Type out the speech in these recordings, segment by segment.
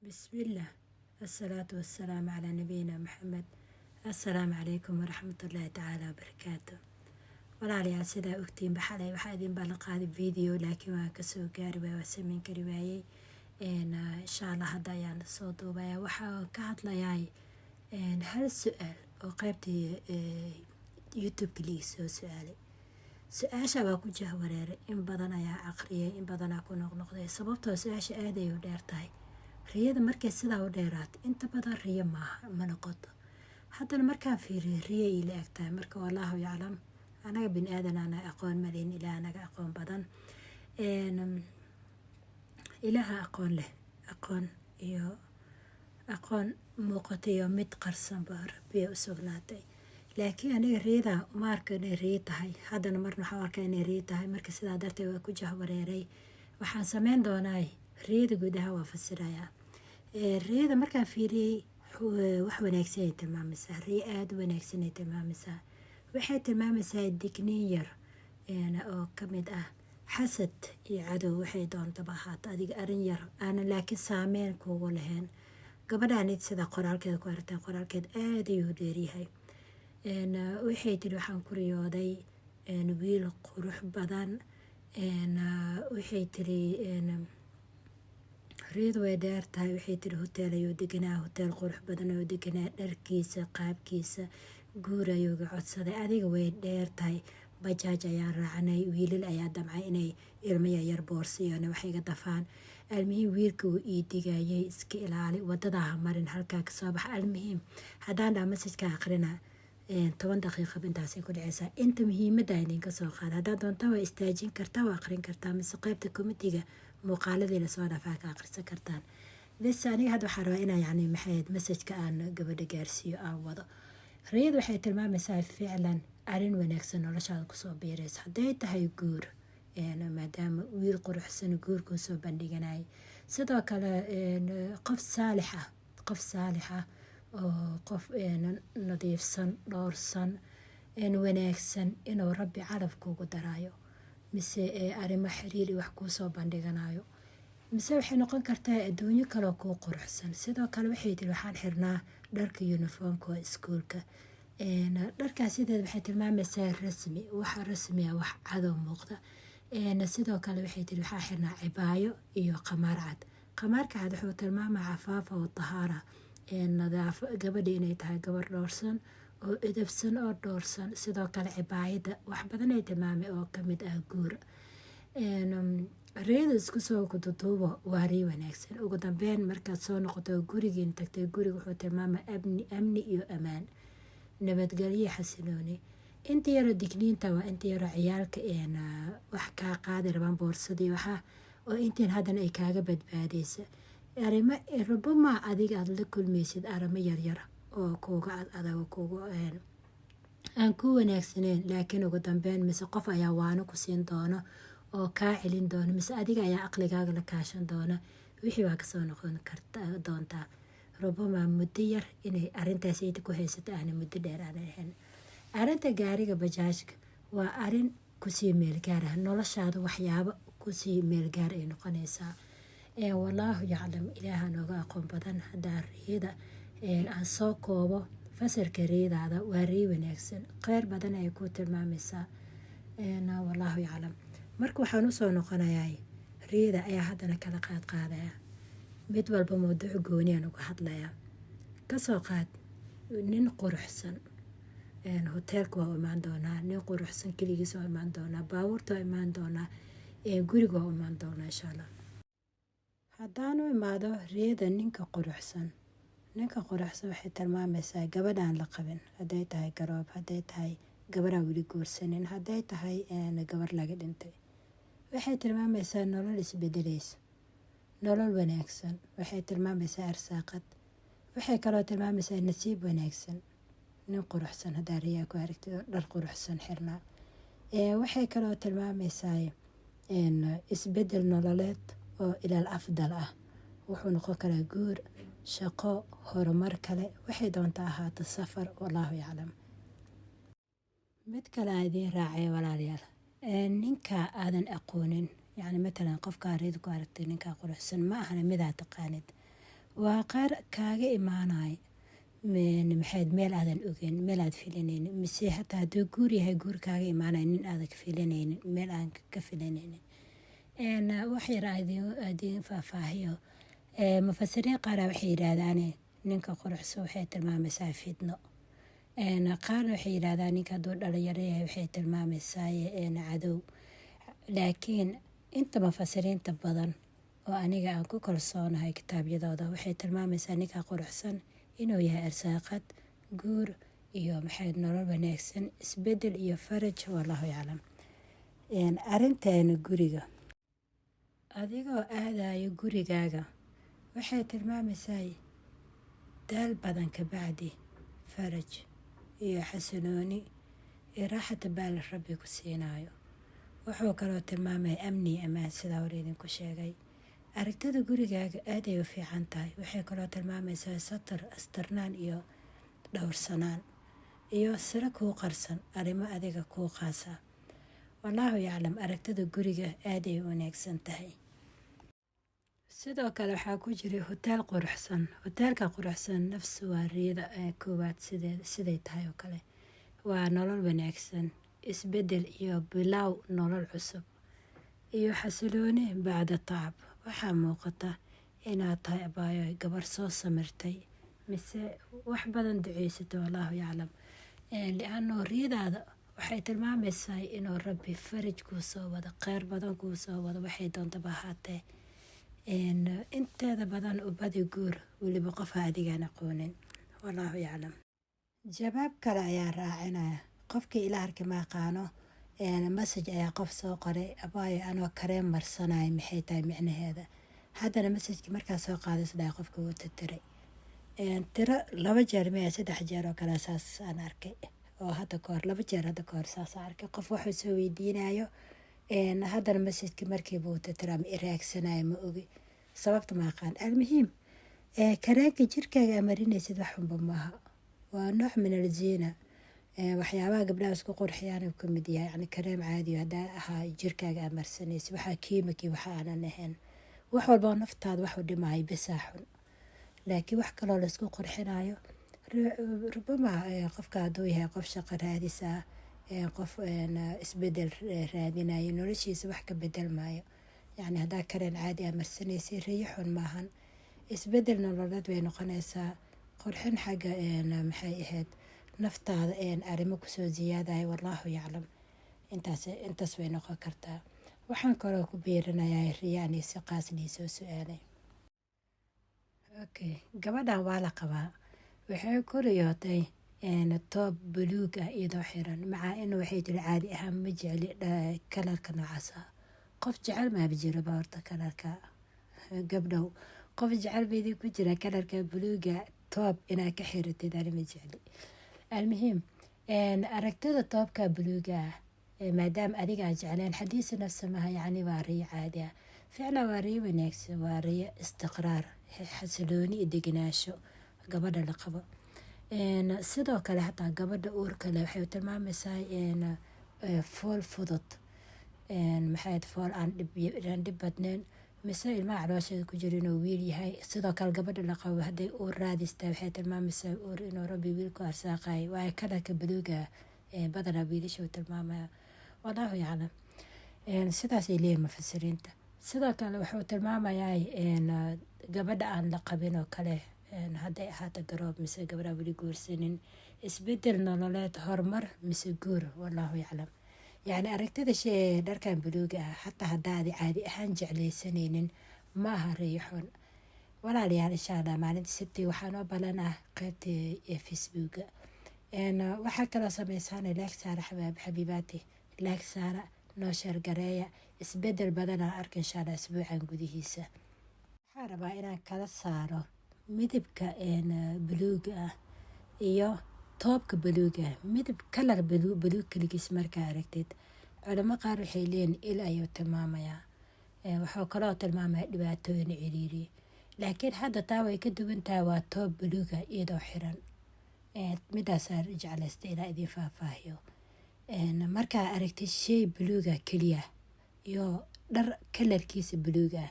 بسم الله. الصلاة والسلام على نبينا محمد. السلام عليكم ورحمة الله تعالى وبركاته. walaalyaal sidaa ogtiinba xalay waxaa idin ballan qaaday video laakiin waan kasoo gaari waay waa samayn kari waayey. insha allah hadda ayaan soo duubaya. waxaa ka hadlayaa hal su-aal oo qaybtii youtube-ka liigi soo su-aalay. su-aasha waa ku jahwareeray, in badan ayaa aqriyay, in badanaa ku noqnoqday sababtoo su-aasha aad ay u dheer tahay. riyada markay sidaa u dheeraato inta badan riyo maaha, ma noqoto. haddana markaan fiiriyo riyo ila eg tahay, marka wallaahu yaclam. anaga bini aadan ana aqoon malin, ilaa anaga aqoon badan. ilaaha aqoon leh, aqoon iyo aqoon muuqata iyo mid qarsanba rabbiya u sugnaatay. laakiin aniga riyada uma arka inay riyo tahay, haddana marna waxaan arkaa inay riyo tahay. marka sidaa darteed waa ku jahwareeray. waxaan sameyn doonaa riyada gudaha waa fasirayaa. riyada markaan fiiriyey wax wanaagsan ay tilmaamaysaa, riyo aada u wanaagsan ay tilmaamaysaa. waxay tilmaamaysaa digniin yar oo ka mid ah xasad iyo cadow, waxay doontaba ahaato adiga arin yar aanan laakiin saameyn kuugu lahayn. gabadhaanid sida qoraalkeeda ku aragtaan, qoraalkeed aada ayuu dheeryahay. waxay tiri waxaan ku riyooday wiil qurux badan. waxay tiri riyadu way dheer tahay. waxay tiri hoteel ayuu deganaa, hoteel qurux badan ayuu deganaa, dharkiisa qaabkiisa guur ayuuga codsaday. adiga way dheer tahay. bajaaj ayaan raacnay, wiilal ayaa damcay inay ilmo yaryar boorsiiyaan waxay iga dafaan. almuhiim wiilka uu ii digayay iska ilaali, wadadaha marin, halkaa kasoo baxa. almuhiim haddaan dhaa masajka aqrina 10 daqiiqab intaasay ku dhaceysaa. inta muhiimada idinka soo qaada. haddaad doontaa waa istaajin kartaa, waa aqrin kartaa, mise qaybta komitiga muuqaaladii lasoo dhafaa ka aqrisan kartaan. bes aniga hadda waxaa rabaa inaa yani maxayd masajka aan gabadha gaarsiiyo aan wado. riyada waxay tilmaamaysaa ficlan arin wanaagsan noloshaada kusoo biiraysa. hadday tahay guur, maadaama wiil quruxsan guurkuu soo bandhiganayay. sidoo kale qof saalix ah, qof saalix ah oo qof nadiifsan, dhoorsan, wanaagsan inuu rabbi calaf kuugu daraayo, mise arrimo xiriir wax kuu soo bandhiganayo, mise waxay noqon kartaa adduunyo kaloo kuu quruxsan. sidoo kale waxay tiri waxaan xirnaa dharka uniformka oo iskuulka. dharkaas sideed waxay tilmaamaysaa rasmi, waxa rasmi ah, wax cadow muuqda. sidoo kale waxay tiri waxaa xirnaa cibaayo iyo qamaar cad. qamaarka cad wuxuu tilmaamaa cafaafa oo tahaara, nadaafo, gabadha inay tahay gabar dhoorsan oo edabsan oo dhoorsan. sidoo kale cibaayada wax badan ay tilmaamay oo kamid ah guur. riyada isku soo kududuubo waa riyo wanaagsan. ugu dambeyn markaad soo noqoto gurigiin tagtay, guriga wuxuu tilmaamaa amni iyo amaan, nabadgelyo, xasilooni. inta yaroo digniinta waa inta yaroo ciyaalka wax kaa qaadi rabaan boorsadii waxa, oo intiin haddana ay kaaga badbaadaysa. arrimo rubama adiga aad la kulmaysid arrimo yaryar oo kuuga adago kuugu aan ku wanaagsaneyn, laakiin ugu dambeyn mise qof ayaa waano ku siin doono oo kaa celin doono, mise adiga ayaa aqligaaga la kaashan doona. wixii waa kasoo noqon karta doontaa. rubama muddo yar inay arintaas ayda ku haysato aana muddo dheer aan ahayn. arinta gaariga bajaajka waa arin kusii meelgaar ah, noloshaada waxyaabo kusii meelgaar ay noqonaysaa. wallaahu yaclam, ilaaha nooga aqoon badan. haddaa riyada aan soo koobo fasirka riyadaada waa riyo wanaagsan, kheyr badan ay ku tilmaamaysaa. wallaahu yaclam. marka waxaan usoo noqonayaa riyada ayaa haddana kala qaadaya, mid walba mawduuc gooniyaan uga hadlayaa. kasoo qaad nin quruxsan, hoteelka waa u imaan doonaa. nin quruxsan keligiis waa imaan doonaa, baabuurta waa imaan doonaa, guriga waa u imaan doonaa insha allah. haddaan u imaado riyada ninka quruxsan, ninka quruxsan waxay tilmaamaysaa gabadhaan la qabin, hadday tahay garoob, hadday tahay gabadhaan weli guursanin, hadday tahay gabar laga dhintay. waxay tilmaamaysaa nolol isbedelaysa, nolol wanaagsan. waxay tilmaamaysaa arsaaqad. waxay kaloo tilmaamaysaa nasiib wanaagsan. nin quruxsan haddaa riyaa ku aragtid oo dhar quruxsan xirnaa. waxay kaloo tilmaamaysaa isbedel nololeed oo ilaal afdal ah. wuxuu noqon karaa guur, shaqo, horumar kale, waxay doontaa ahaato safar. wallaahu yaclam. mid kale aan idiin raacay walaalayaal. ninka aadan aqoonin, yani matalan qofka riyada ku aragtay ninka quruxsan ma ahana midaa taqaanid. waa qaar kaaga imaanaya maxayd meel aadan ogeyn, meel aad filanaynin, mise hataa hadduu guur yahay guur kaaga imaanaya nin aadan filanaynin, meel aan ka filanaynin. wax yar aadiin faahfaahiyo. mufasiriin qaara waxay yidhaahdaan ninka quruxsan waxay tilmaamaysaa fitno. qaarna waxay yidhaahdaan ninka hadduu dhalinyaro yahay waxay tilmaamaysaa cadow. laakiin inta mufasiriinta badan oo aniga aan ku kalsoonahay kitaabyadooda waxay tilmaamaysaa ninka quruxsan inuu yahay arsaaqad, guur iyo nolol wanaagsan, isbedel iyo faraj. wallahu yaclam. arrinteena guriga, adigoo aadayo gurigaaga waxay tilmaamaysaa daal badan ka bacdi faraj iyo xasilooni iyo raaxata baal rabbi ku siinayo. wuxuu kaloo tilmaamaya amni iyo amaan sidaa hore idinku sheegay. aragtida gurigaaga aaday u fiican tahay. waxay kaloo tilmaamaysaa satar, astarnaan iyo dhowrsanaan iyo siro kuu qarsan, arrimo adiga kuu qaasa. wallaahu yaclam. aragtida guriga aaday u wanaagsan tahay. sidoo kale waxaa ku jira hoteel quruxsan. hoteelka quruxsan nafsi waa riyada koowaad siday tahay oo kale. waa nolol wanaagsan, isbedel iyo bilaaw nolol cusub iyo xasilooni bacda tacab. waxaa muuqata inaad tahay abaayo gabar soo samirtay mise wax badan duceysatay. wallaahu yaclam. lianno riyadaada waxay tilmaamaysaa inuu rabbi faraj kuu soo wado, kheyr badan kuu soo wado, waxay doontaba ahaatee. inteeda badan u badi guur, weliba qofa adigaan aqoonin. wallaahu yaclam. jawaab kale ayaa raacinaya. qofkii ila arki ma aqaano masaj ayaa qof soo qoray, abaayo anoo kareem marsanaya maxay tahay micnaheeda. haddana masajki markaa soo qaadasdhaa qofka wuu titiray. tiro 2 jeer maya 3 jeer oo kale saas aan arkay, oo hadda kahor 2 jeer hadda kahor saas arkay. qof wuxuu soo weydiinayo haddana masajki markiiba uu titiraa ma iraagsanayo, ma ogi sababta ma aqaan. almuhiim kareenka jirkaaga amarinaysid wax xunba maaha, waa nooc min alziina. waxyaabaha gabdhaha isku qurxiyaan ka mid yahay. yani kareem caadiyo haddaa ahaa jirkaaga amarsanaysa, waxaa kiimikii waxa aanan ahayn. wax walboo naftaada waxu dhimahay bisaa xun, laakiin wax kaloo laisku qurxinayo rubama qofka hadduu yahay qof shaqo raadisa, qof isbedel raadinayo, noloshiisa wax ka bedel maayo. yani haddaa kareen caadi amarsanaysa riyo xun maahan, isbedel nololeed bay noqonaysaa. qurxin xagga maxay ahayd naftaada arrimo kusoo ziyaadaya. wallaahu yaclam. intaas way noqon kartaa. waxaan kaloo ku biirinayaa riyaani si qaasnii soo su-aalay. okay, gabadhan waa la qabaa. waxay ku riyootay toob buluug ah iyadoo xiran, macaa in waxay tiri caadi ahaan ma jecli kalarka noocaasa. qof jecel maaba jiraba horta kalarka. gabdhow qof jecel baydii ku jira kalarka buluuga toob inaad ka xiratid, ani ma jecli. almuhiim aragtida toobka buluuga ah maadaama adiga aad jecleen xadiisa nafsamaha, yani waa riyo caadi ah. ficlan waa riyo wanaagsan, waa riyo istiqraar, xasilooni iyo deganaasho gabadha la qabo. sidoo kale hataa gabadha uurka leh waxay tilmaamaysaa fool fudud, maxay fool aan dhib badnayn, mise ilmaha caloosheeda ku jira inuu wiil yahay. sidoo kale gabadha la qabo hadday uur raadistaa waxay tilmaamaysaa uur inuu rabbi wiilku arsaaqayo. waayo kalarka buluuga badanaa wiilashuu tilmaamaya. wallaahu yaclam. sidaasay leeyihin mufasiriinta. sidoo kale wuxuu tilmaamayaa gabadha aan la qabin oo kale, hadday ahaato garoob mise gabadha weli guursanin, isbedel nololeed, horumar mise guur. wallaahu yaclam. yani aragtida dharkan buluuga ah xataa haddaadi caadi ahaan jeclaysanaynin ma aha riyo xun. walaalayaal insha allah maalinta sabti waxaa noo balan ah qaybta facebooka. waxaa kaloo samaysaan laag saara xabiibaati, laag saara, noo sheergareeya. isbedel badanaa arka insha allah isbuucan gudihiisa. waxaa rabaa inaan kala saaro midabka buluuga ah iyo toobka buluuga ah. midab kalar buluug kaligiis markaa aragtid, culamo qaar waxay leeyihin il ayuu tilmaamayaa. wuxuu kaloo tilmaamaya dhibaatooyin ciriiri. laakiin hadda taa way ka duwan tahay, waa toob buluuga iyadoo xiran. midaasaa jeclaysta ilaa idiin faahfaahiyo. markaa aragtid shay buluuga keliya iyo dhar kalarkiisa buluuga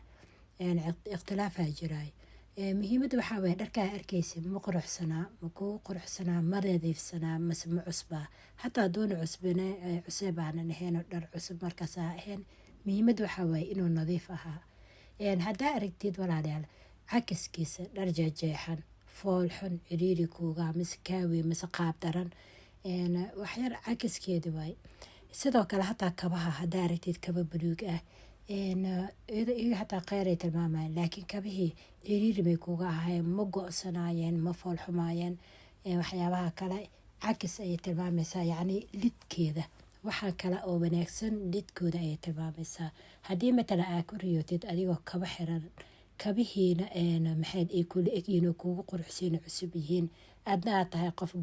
ikhtilaafaa jiraay. muhiimadda waxaa waye dharkaa arkaysa ma quruxsanaa, ma kuu quruxsanaa, ma nadiifsanaa, mase ma cusbaa. hataa doona cusub aanan ahayn oo dhar cusub markaas ahayn, muhiimadda waxaa waaye inuu nadiif ahaa. haddaa aragtid walaalayaal cakiskiisa dhar jeexan, fool xun, ciriiri kuuga, mise kaawi, mise qaab daran, waxyar cakiskeeda waaye. sidoo kale hataa kabaha haddaa aragtid kaba buluug ah, iyaga hataa kheyr ay tilmaamayeen, laakiin kabihii ciriiri bay kuuga ahaayeen, ma go-sanaayeen, ma fool xumaayeen. waxyaabaha kale cakis ayay tilmaamaysaa, yacni lidkeeda waxaa kale oo wanaagsan lidkooda ayay tilmaamaysaa. haddii matala aa ku riyootid adigoo kaba xiran, kabihiina maxayd ay kula egyihiin oo kuugu quruxsiin cusub yihiin, adna aad tahay qof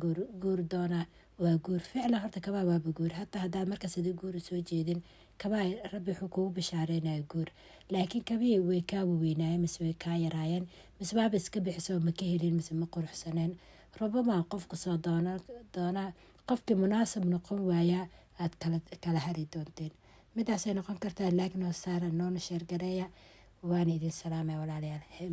guur doona, waa guur ficlan. horta kabaa waaba guur, hataa haddaa markaas ada guur soo jeedin, kabaa rabbi wuxuu kugu bishaareynaya guur. laakiin kabihii way kaa waweynaayeen, mise way kaa yaraayeen, mise waaba iska bixiso ma ka helin, mise ma quruxsaneen. rabamaa qofku soo doonaa qofkii munaasab noqon waaya aad kala hari doonteen. midaasay noqon kartaa. laag noo saara, noona sheergareeya. waana idin salaamay walaalayaal.